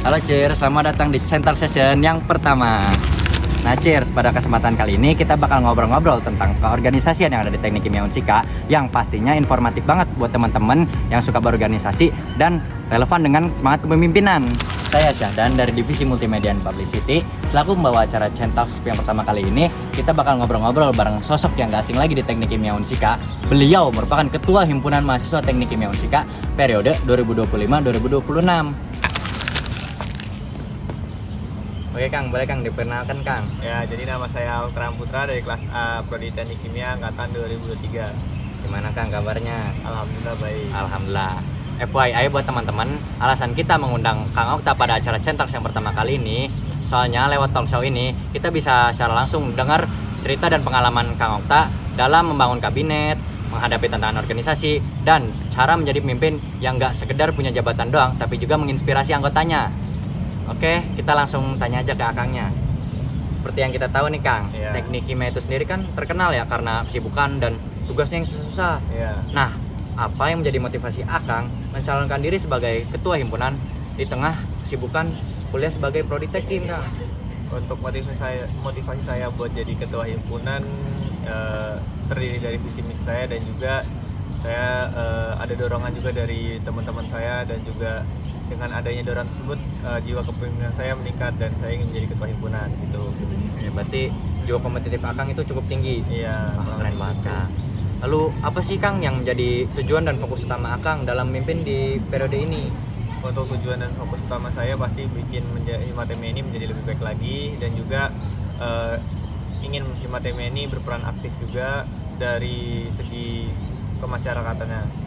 Halo cheers, selamat datang di Central Session yang pertama. Nah cheers, pada kesempatan kali ini kita bakal ngobrol-ngobrol tentang keorganisasian yang ada di Teknik Kimia Unsika, yang pastinya informatif banget buat teman-teman yang suka berorganisasi dan relevan dengan semangat kepemimpinan. Saya Syahdan dari Divisi Multimedia and Publicity. Selaku membawa acara Central Session yang pertama kali ini, kita bakal ngobrol-ngobrol bareng sosok yang gak asing lagi di Teknik Kimia Unsika. Beliau merupakan Ketua Himpunan Mahasiswa Teknik Kimia Unsika periode 2025-2026. Oke Kang, boleh Kang diperkenalkan Kang? Ya, jadi nama saya Ultram Putra dari kelas A Prodi Teknik Kimia angkatan 2023. Gimana Kang kabarnya? Alhamdulillah baik. Alhamdulillah. FYI buat teman-teman, alasan kita mengundang Kang Okta pada acara Central yang pertama kali ini, soalnya lewat talk show ini kita bisa secara langsung dengar cerita dan pengalaman Kang Okta dalam membangun kabinet, menghadapi tantangan organisasi, dan cara menjadi pemimpin yang gak sekedar punya jabatan doang, tapi juga menginspirasi anggotanya. Oke, kita langsung tanya aja ke Akangnya. Seperti yang kita tahu nih Kang, Teknik Kimia itu sendiri kan terkenal ya karena kesibukan dan tugasnya yang susah. Nah, apa yang menjadi motivasi Akang mencalonkan diri sebagai ketua himpunan di tengah kesibukan kuliah sebagai prodi Tekim, Kang? Untuk motivasi saya buat jadi ketua himpunan terdiri dari visi misi saya, dan juga saya ada dorongan juga dari teman-teman saya, dan juga dengan adanya dorongan tersebut jiwa kepemimpinan saya meningkat dan saya ingin menjadi ketua himpunan gitu. Ya, berarti jiwa kompetitif Akang itu cukup tinggi. Iya, keren banget Kang. Lalu apa sih Kang yang menjadi tujuan dan fokus utama Akang dalam memimpin di periode ini? Untuk tujuan dan fokus utama saya pasti bikin Himatemia ini menjadi lebih baik lagi, dan juga ingin Himatemia ini berperan aktif juga dari segi kemasyarakatannya.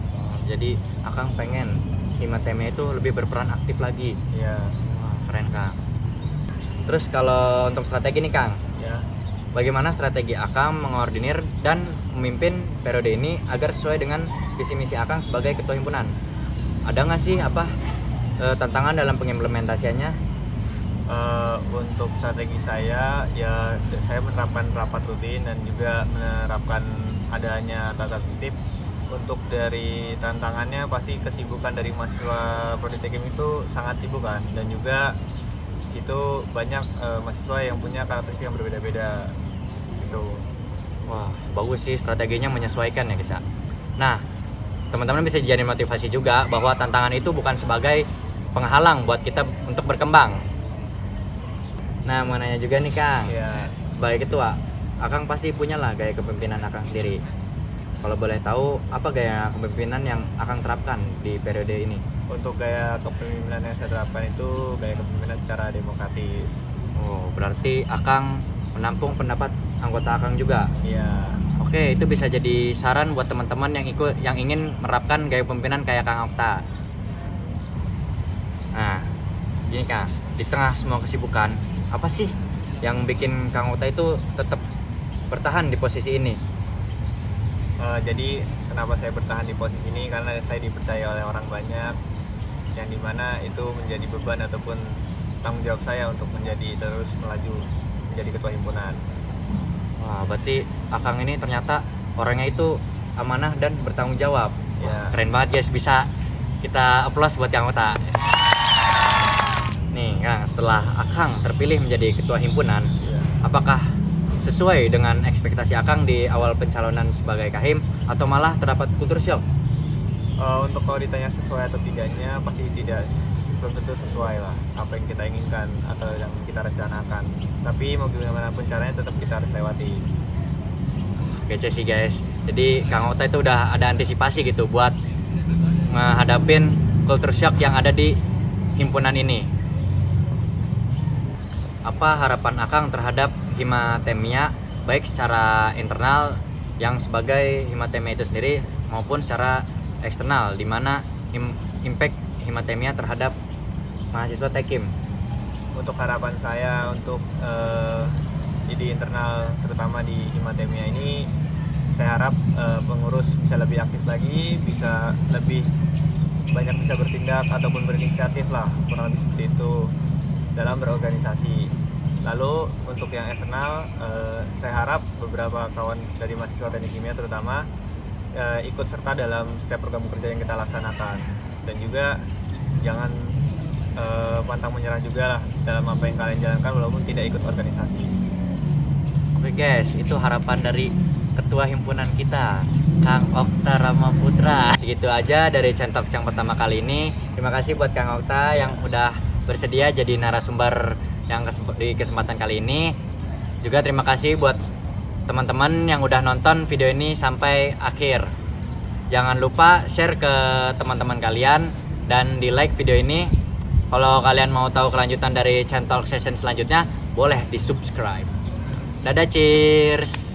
Jadi Akang pengen Himatemia itu lebih berperan aktif lagi. Iya. Keren Kang. Terus kalau untuk strategi nih Kang, bagaimana strategi Akang mengordinir dan memimpin periode ini agar sesuai dengan visi misi Akang sebagai ketua himpunan? Ada nggak sih tantangan dalam pengimplementasiannya? Untuk strategi saya, ya saya menerapkan rapat rutin dan juga menerapkan adanya tata tertib. Untuk dari tantangannya pasti kesibukan dari mahasiswa Prodi Tekim itu sangat sibuk kan, dan juga situ banyak mahasiswa yang punya karakteristik yang berbeda-beda gitu. Wah, bagus sih strateginya menyesuaikan ya guys ya. Nah, teman-teman bisa jadi motivasi juga bahwa tantangan itu bukan sebagai penghalang buat kita untuk berkembang. Nah, mau nanya juga nih Kang, sebagai ketua, Akang pasti punya lah gaya kepemimpinan Akang sendiri. Kalau boleh tahu, apa gaya kepemimpinan yang Akang terapkan di periode ini? Untuk gaya kepemimpinan yang saya terapkan itu gaya kepemimpinan secara demokratis. Oh, berarti Akang menampung pendapat anggota Akang juga? Iya. Oke, itu bisa jadi saran buat teman-teman yang ingin menerapkan gaya kepemimpinan kayak Kang Okta. Nah, gini Kang, di tengah semua kesibukan, apa sih yang bikin Kang Okta itu tetap bertahan di posisi ini? Jadi kenapa saya bertahan di posisi ini, karena saya dipercaya oleh orang banyak, yang dimana itu menjadi beban ataupun tanggung jawab saya untuk terus melaju menjadi ketua himpunan. Wah, berarti Akang ini ternyata orangnya itu amanah dan bertanggung jawab. Ya. Keren banget guys, bisa kita applause buat Kang Okta. Nih Kang, setelah Akang terpilih menjadi ketua himpunan, apakah sesuai dengan ekspektasi Akang di awal pencalonan sebagai Kahim, atau malah terdapat kultur shock? Untuk kalau ditanya sesuai atau tidaknya, pasti belum tentu sesuai lah apa yang kita inginkan atau yang kita rencanakan. Tapi mau gimana pun caranya tetap kita harus lewati. Kece sih guys. Jadi Kang Okta itu udah ada antisipasi gitu buat menghadapin culture shock yang ada di himpunan ini. Apa harapan Akang terhadap Himatemia, baik secara internal yang sebagai Himatemia itu sendiri maupun secara eksternal, di mana impact Himatemia terhadap mahasiswa Tekim? Untuk harapan saya untuk di internal, terutama di Himatemia ini, saya harap pengurus bisa lebih aktif lagi, bisa lebih banyak bisa bertindak ataupun berinisiatif lah, kurang lebih seperti itu dalam berorganisasi. Lalu untuk yang eksternal, saya harap beberapa kawan dari mahasiswa teknik kimia terutama ikut serta dalam setiap program kerja yang kita laksanakan, dan juga jangan pantang menyerah juga lah dalam apa yang kalian jalankan walaupun tidak ikut organisasi. Oke guys, itu harapan dari ketua himpunan kita, Kang Okta Rama Putra. Segitu aja dari Centox yang pertama kali ini. Terima kasih buat Kang Okta yang udah bersedia jadi narasumber yang di kesempatan kali ini. Juga terima kasih buat teman-teman yang udah nonton video ini sampai akhir. Jangan lupa share ke teman-teman kalian dan di like video ini. Kalau kalian mau tahu kelanjutan dari Centox session selanjutnya, boleh di subscribe. Dadah, cheers!